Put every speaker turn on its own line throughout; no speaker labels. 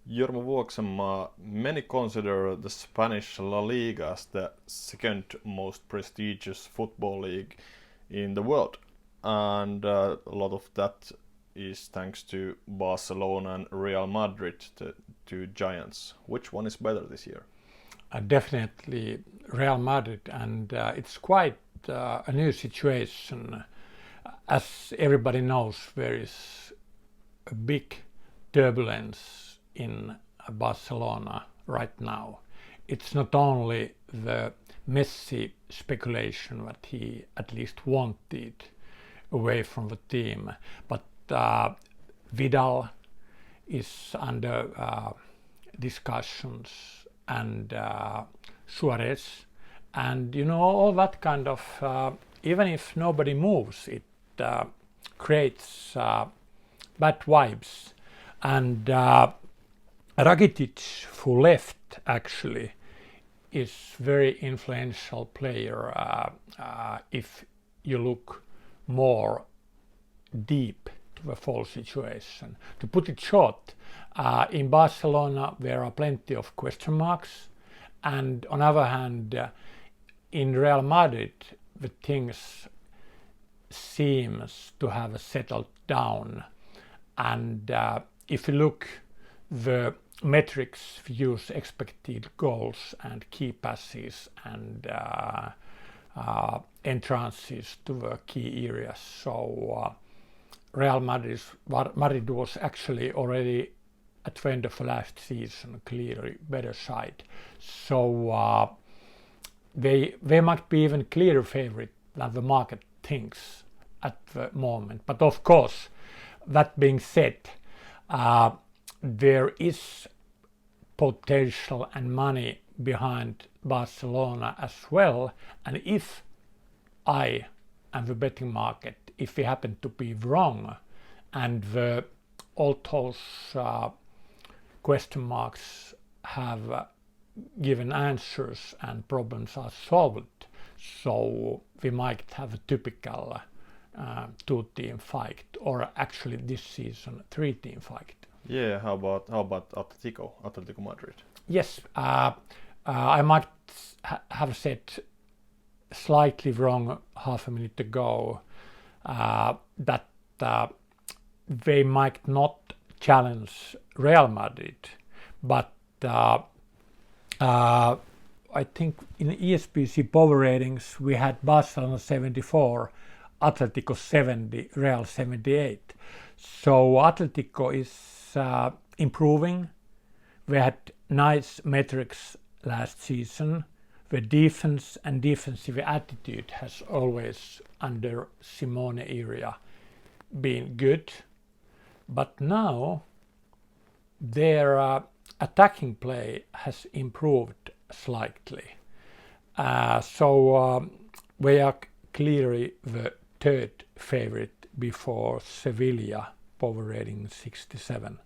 Jorma Vuoksenmaa, many consider the Spanish La Liga as the second most prestigious football league in the world, and a lot of that is thanks to Barcelona and Real Madrid, the two giants. Which one is better this year?
Definitely Real Madrid, and it's quite a new situation. As everybody knows, there is a big turbulence in Barcelona right now. It's not only the Messi speculation that he at least wanted away from the team, but Vidal is under discussions, and Suarez, and all that kind of, even if nobody moves, it creates bad vibes. And Rakitic, who left, actually is very influential player if you look more deep to the whole situation. To put it short, in Barcelona there are plenty of question marks, and on the other hand, in Real Madrid the things seems to have settled down, and if you look the metrics, use expected goals and key passes and entrances to the key areas. So Real Madrid was actually already at the end of the last season clearly better side. So they might be even clearer favorite than the market thinks at the moment. But of course, that being said, there is potential and money behind Barcelona as well, and if I and the betting market, if we happen to be wrong and all those question marks have given answers and problems are solved, so we might have a typical two-team fight, or actually this season three-team fight.
Yeah, how about Atletico Madrid?
Yes, I might have said slightly wrong half a minute ago that they might not challenge Real Madrid, but I think in ESBC power ratings we had Barcelona 74, Atletico 70, Real 78. So Atletico is improving. We had nice metrics last season. The defense and defensive attitude has always under Simone area been good, but now their attacking play has improved slightly. So we are clearly the third favorite before Sevilla, power rating 67.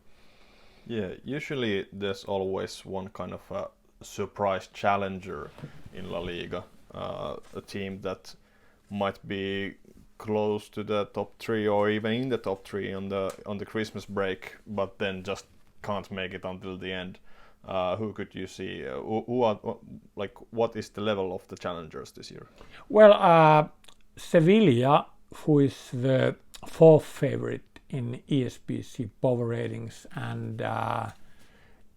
Yeah, usually there's always one kind of a surprise challenger in La Liga, a team that might be close to the top three or even in the top three on the Christmas break, but then just can't make it until the end. Who could you see? Who are, like, what is the level of the challengers this year?
Well, Sevilla, who is the fourth favorite in ESBC power ratings, and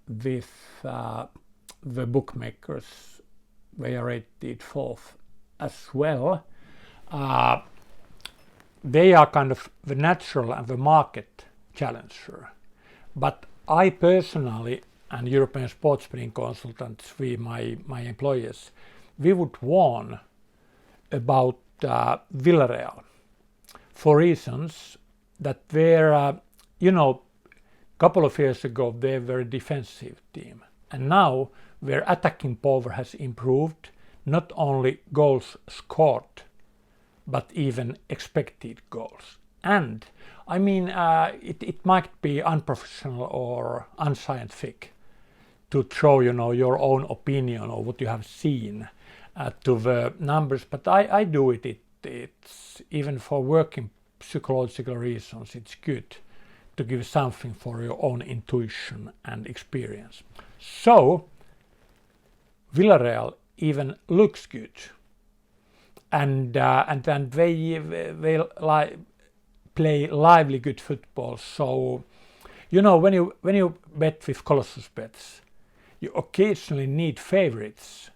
with the bookmakers, they are rated fourth as well. They are kind of the natural and the market challenger. But I personally, and European sports betting consultants, my employers, we would warn about Villarreal for reasons that they're, couple of years ago they were a defensive team, and now their attacking power has improved, not only goals scored, but even expected goals. And I mean, it might be unprofessional or unscientific to throw, your own opinion or what you have seen to the numbers, but I do it. It's even for working psychological reasons. It's good to give something for your own intuition and experience. So Villarreal even looks good, and then they play lively good football. So when you bet with Colossus bets, you occasionally need favorites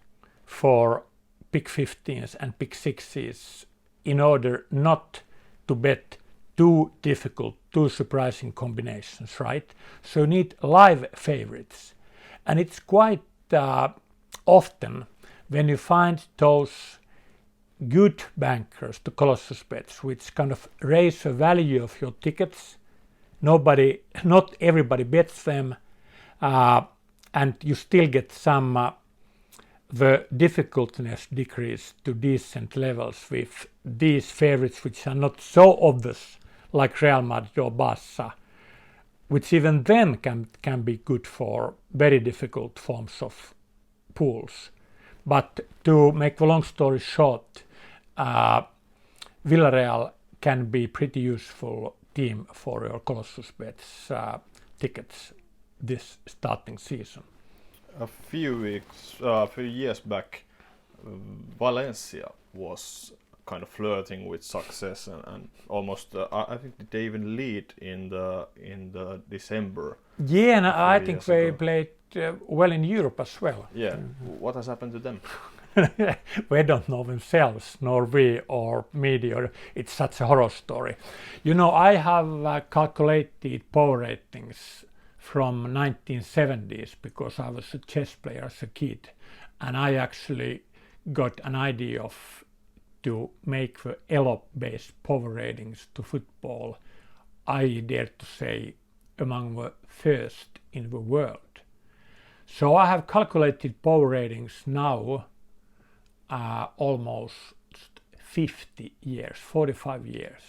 for pick 15s and pick 6s in order not to bet too difficult, too surprising combinations, right? So you need live favorites, and it's quite often when you find those good bankers to Colossus bets which kind of raise the value of your tickets. Not everybody bets them, and you still get some the difficultiness decrease to decent levels with these favorites which are not so obvious like Real Madrid or Barca, which even then can be good for very difficult forms of pools. But to make the long story short, Villarreal can be pretty useful team for your Colossus bets tickets this starting season.
A few years back, Valencia was kind of flirting with success and almost I think they even lead in the December.
Yeah, and I think they played well in Europe as well.
Yeah, what has happened to them?
We don't know themselves, nor we or media. It's such a horror story. I have calculated power ratings from 1970s because I was a chess player as a kid, and I actually got an idea of to make the ELO-based power ratings to football, I dare to say, among the first in the world. So I have calculated power ratings now almost 50 years, 45 years,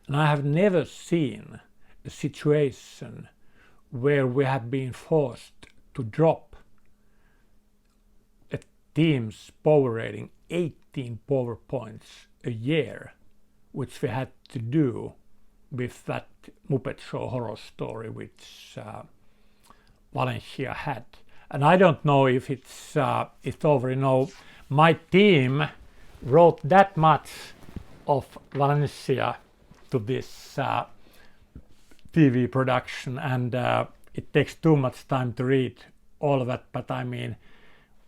and I have never seen a situation where we have been forced to drop a team's power rating 18 power points a year, which we had to do with that Muppet Show horror story which Valencia had. And I don't know if it's over. My team wrote that much of Valencia to this TV production, and it takes too much time to read all of that. But I mean,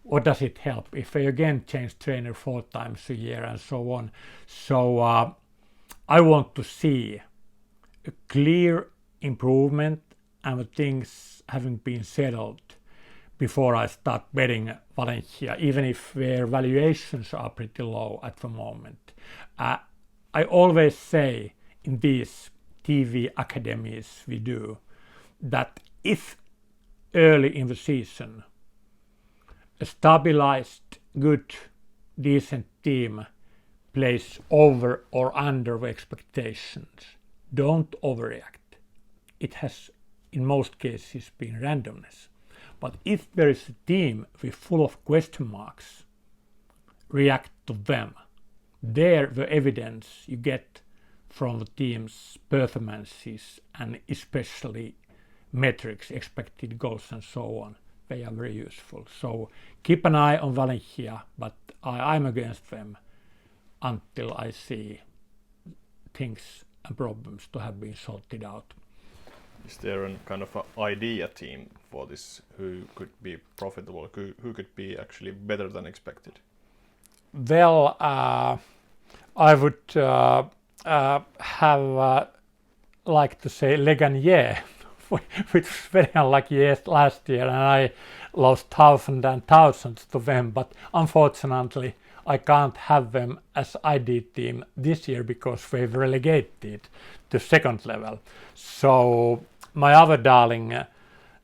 what does it help if they again change trainer 4 times a year and so on? So I want to see a clear improvement and the things having been settled before I start betting Valencia, even if their valuations are pretty low at the moment. I always say in these TV academies we do that if early in the season a stabilized, good, decent team plays over or under the expectations, don't overreact. It has in most cases been randomness. But if there is a team with full of question marks, react to them. There the evidence you get from the team's performances and especially metrics, expected goals and so on, they are very useful. So keep an eye on Valencia, but I'm against them until I see things and problems to have been sorted out.
Is there a kind of an idea team for this who could be profitable, who could be actually better than expected?
Well, I would have liked to say Leganier, which was very unlucky last year, and I lost thousands and thousands to them, but unfortunately I can't have them as ID team this year because they've relegated to second level. So my other darling,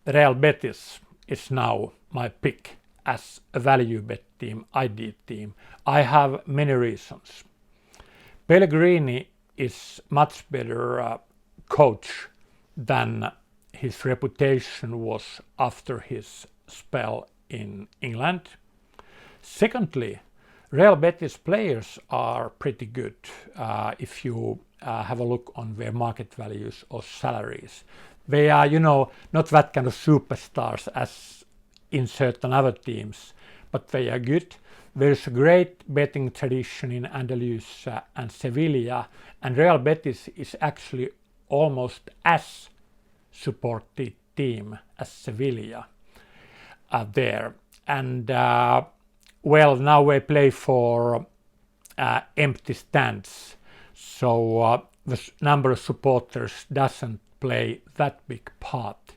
Real Betis, is now my pick as a value bet team, ID team. I have many reasons. Pellegrini is much better coach than his reputation was after his spell in England. Secondly, Real Betis players are pretty good if you have a look on their market values or salaries. They are, not that kind of superstars as in certain other teams, but they are good. There's a great betting tradition in Andalusia and Sevilla, and Real Betis is actually almost as supported team as Sevilla there. And well, now they play for empty stands, so the number of supporters doesn't play that big part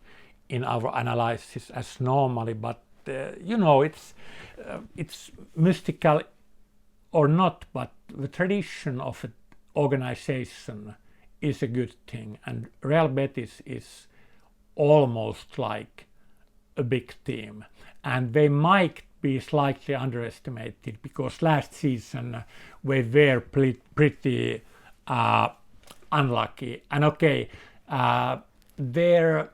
in our analysis as normally, but it's mystical or not, but the tradition of an organization is a good thing, and Real Betis is almost like a big team, and they might be slightly underestimated because last season they were pretty unlucky, and their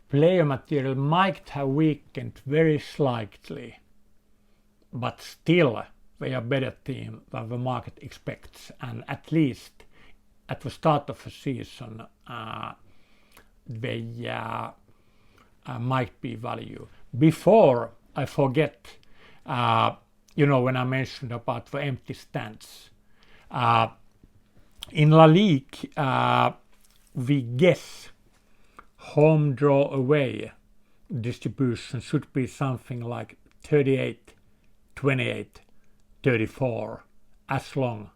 player material might have weakened very slightly, but still they are a better team than the market expects, and at least at the start of the season they might be value. Before I forget, when I mentioned about the empty stands, in La Liga we guess home draw away distribution should be something like 38, 28, 34, as long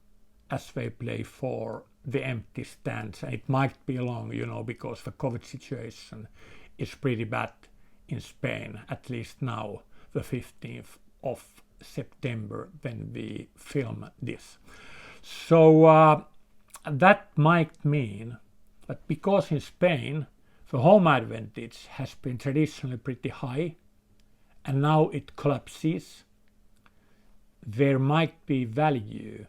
as they play for the empty stands. And it might be long, because the COVID situation is pretty bad in Spain, at least now, the 15th of September, when we film this. So that might mean that because in Spain the home advantage has been traditionally pretty high and now it collapses, there might be value,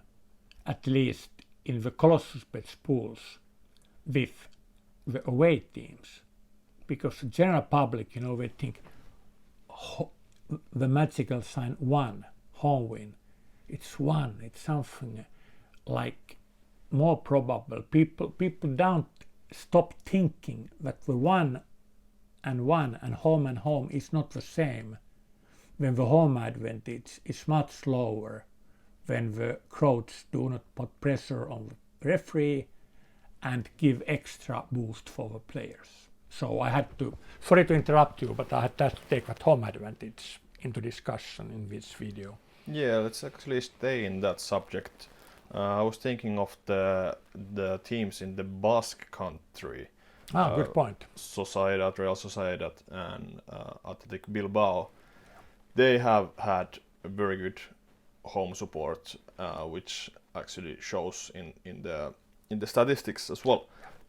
at least in the Colossus bets pools, with the away teams, because the general public, they think the magical sign 1, home win, it's 1, it's something like more probable. People don't stop thinking that the 1 and home is not the same when the home advantage is much lower, when the crowds do not put pressure on the referee and give extra boost for the players. So I had to, sorry to interrupt you, but I had to take that home advantage into discussion in this video.
Yeah, let's actually stay in that subject. I was thinking of the teams in the Basque country.
Good point.
Sociedad, Real Sociedad, and Ath Bilbao. They have had a very good home support, which actually shows in the statistics as well.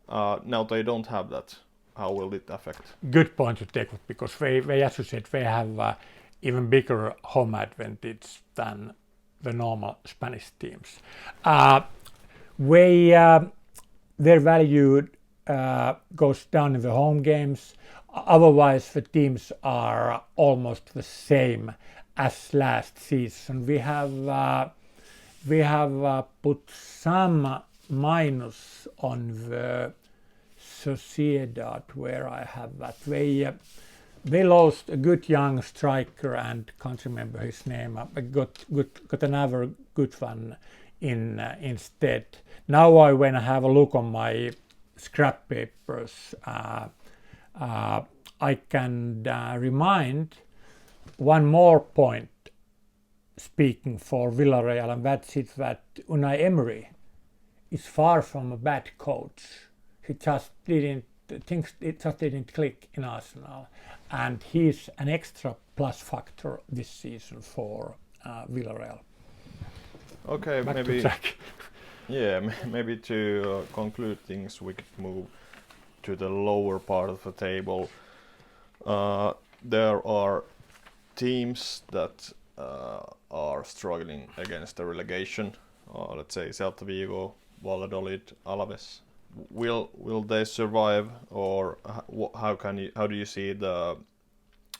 Now they don't have that. How will it affect?
Good point to take, because they as you said, they have even bigger home advantage than the normal Spanish teams. Their value goes down in the home games. Otherwise, the teams are almost the same as last season. We have put some minus on the Sociedad, where I have that. They lost a good young striker and can't remember his name. I got another good one instead. Now when I have a look on my scrap papers, I can remind one more point speaking for Villarreal, and that's it, that Unai Emery is far from a bad coach. It just didn't click in Arsenal, and he's an extra plus factor this season for Villarreal.
Okay,
Back
maybe.
to Jack.
Yeah, maybe to conclude things, we could move to the lower part of the table. There are teams that are struggling against the relegation. Let's say Celta Vigo, Valladolid, Alaves. Will they survive, or how do you see the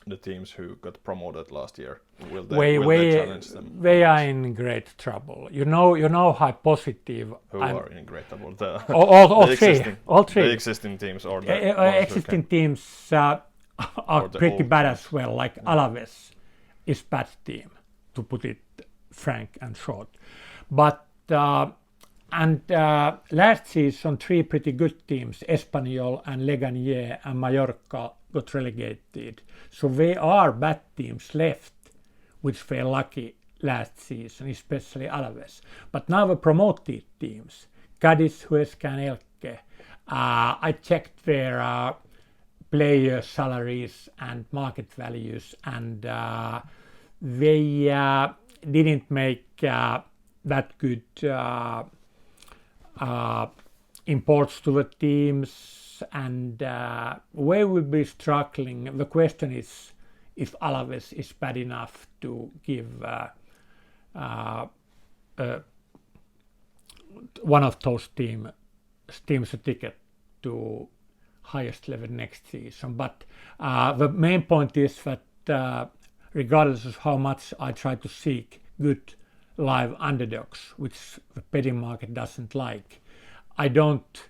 the teams who got promoted last year? Will they challenge them?
They are in great trouble. You know how positive.
Who are in great trouble?
All three.
The existing teams or the
existing teams are pretty bad as well. Like Alaves is bad team, to put it frank and short. But last season, three pretty good teams, Espanyol and Leganés and Mallorca, got relegated. So there are bad teams left, which were lucky last season, especially Alaves. But now the promoted teams, Cadiz, Huesca and Elche, I checked their player salaries and market values, and they didn't make that good imports to the teams, and we will be struggling. The question is if Alaves is bad enough to give one of those teams a ticket to highest level next season. But the main point is that regardless of how much I try to seek good live underdogs, which the betting market doesn't like, I don't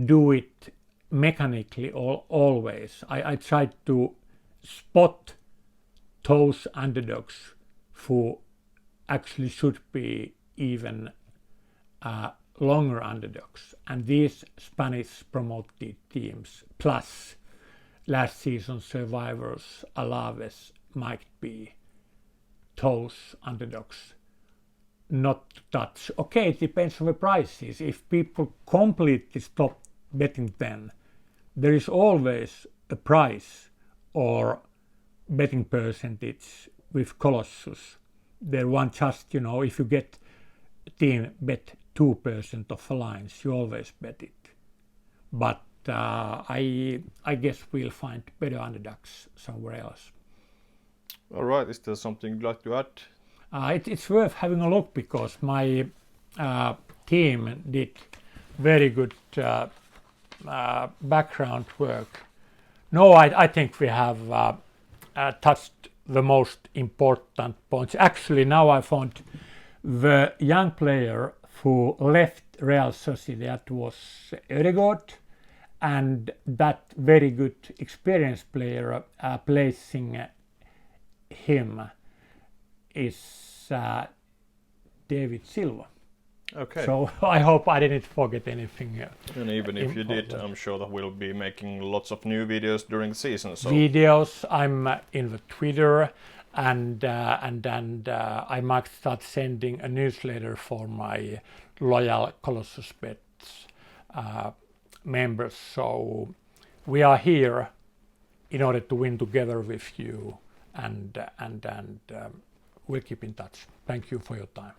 do it mechanically always. I try to spot those underdogs who actually should be even longer underdogs, and these Spanish promoted teams plus last season's survivors Alaves might be those underdogs not to touch. Okay, it depends on the prices. If people completely stop betting, then there is always a price or betting percentage with Colossus. There one just, if you get a team bet 2% of the lines, you always bet it. But I guess we'll find better underdogs somewhere else.
All right, is there something you'd like to add?
It's worth having a look because my team did very good background work. No, I think we have touched the most important points. Actually, now I found the young player who left Real Sociedad was Ødegaard, and that very good experienced player placing him is David Silva.
Okay.
So I hope I didn't forget anything.
And even if you did, I'm sure that we'll be making lots of new videos during the season. So
videos, I'm in the Twitter, and I might start sending a newsletter for my loyal Colossus Bets members. So we are here in order to win together with you, and we'll keep in touch. Thank you for your time.